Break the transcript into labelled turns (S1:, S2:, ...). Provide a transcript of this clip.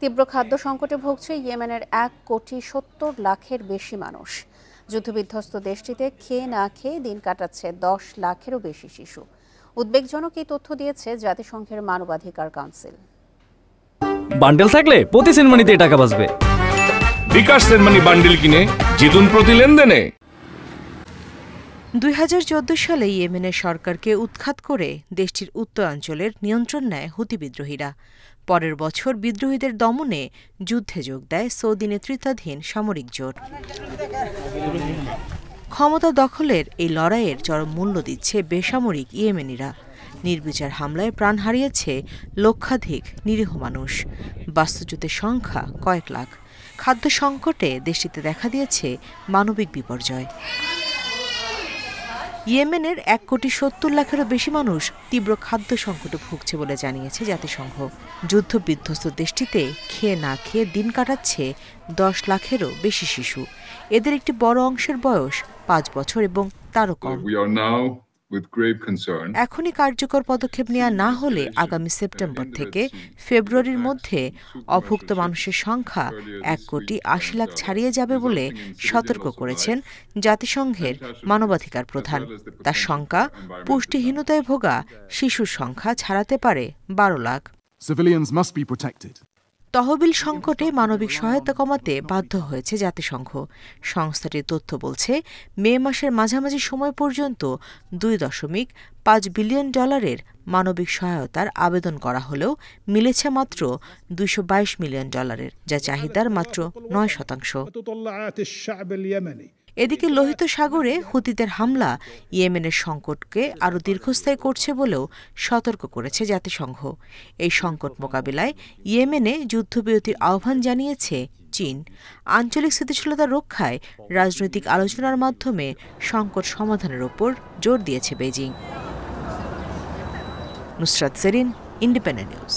S1: তীব্র খাদ্য সংকটে ভুগছে ইয়েমেনের 1,70,00,000-এর বেশি মানুষ। যুদ্ধবিধ্বস্ত দেশটিতে খেয়ে না খেয়ে দিন কাটাচ্ছে 10 লাখেরও বেশি শিশু। উদ্বেগজনক এই তথ্য দিয়েছে জাতিসংঘের মানবাধিকার কাউন্সিল।
S2: বান্ডেল থাকলে প্রতি সেনমানিতে টাকা বাঁচবে।
S3: বিকাশ সেনমানি বান্ডেল কিনে জিতুন প্রতি লেনদেনে।
S4: 2014 সালে ইয়েমেনের সরকারকে উৎখাত করে দেশটির উত্তরাঞ্চলের নিয়ন্ত্রণ নেয় হুতি বিদ্রোহীরা। পরের বছর বিদ্রোহীদের দমনে যুদ্ধে যোগ দেয় সৌদি নেতৃত্বাধীন সামরিক জোট। ক্ষমতা দখলের এই লড়াইয়ের চরম মূল্য দিচ্ছে বেসামরিক ইয়েমেনিরা। নির্বিচার হামলায় প্রাণ হারিয়েছে লক্ষাধিক নিরীহ মানুষ। বাস্তুচ্যুতের সংখ্যা কয়েক লাখ। খাদ্য সংকটে দেশটিতে দেখা দিয়েছে মানবিক বিপর্যয়। ইয়েমেনের 1,70,00,000-এরও বেশি মানুষ তীব্র খাদ্য সংকটে ভুগছে বলে জানিয়েছে জাতিসংঘ। যুদ্ধবিধ্বস্ত দেশটিতে খেয়ে না খেয়ে দিন কাটাচ্ছে 10 লাখেরও বেশি শিশু। এদের একটি বড় অংশের বয়স 5 বছর এবং তারও কম। এখনই কার্যকর পদক্ষেপ নেওয়া না হলে আগামী সেপ্টেম্বর থেকে ফেব্রুয়ারির মধ্যে অভুক্ত মানুষের সংখ্যা 1,80,00,000 ছাড়িয়ে যাবে বলে সতর্ক করেছেন জাতিসংঘের মানবাধিকার প্রধান। তার শঙ্কা, পুষ্টিহীনতায় ভোগা শিশুর সংখ্যা ছাড়াতে পারে 12 লাখ। তহবিল সংকটে মানবিক সহায়তা কমাতে বাধ্য হয়েছে জাতিসংঘ। সংস্থাটির তথ্য বলছে, মে মাসের মাঝামাঝি সময় পর্যন্ত $2.5 বিলিয়ন মানবিক সহায়তার আবেদন করা হলেও মিলেছে মাত্র $222 মিলিয়ন, যা চাহিদার মাত্র 9%। এদিকে লোহিত সাগরে হুতিদের হামলা ইয়েমেনের সংকটকে আরও দীর্ঘস্থায়ী করছে বলেও সতর্ক করেছে জাতিসংঘ। এই সংকট মোকাবিলায় ইয়েমেনে যুদ্ধবিরতির আহ্বান জানিয়েছে চীন। আঞ্চলিক স্থিতিশীলতা রক্ষায় রাজনৈতিক আলোচনার মাধ্যমে সংকট সমাধানের ওপর জোর দিয়েছে বেইজিং। Nusrat Serin, Independent news.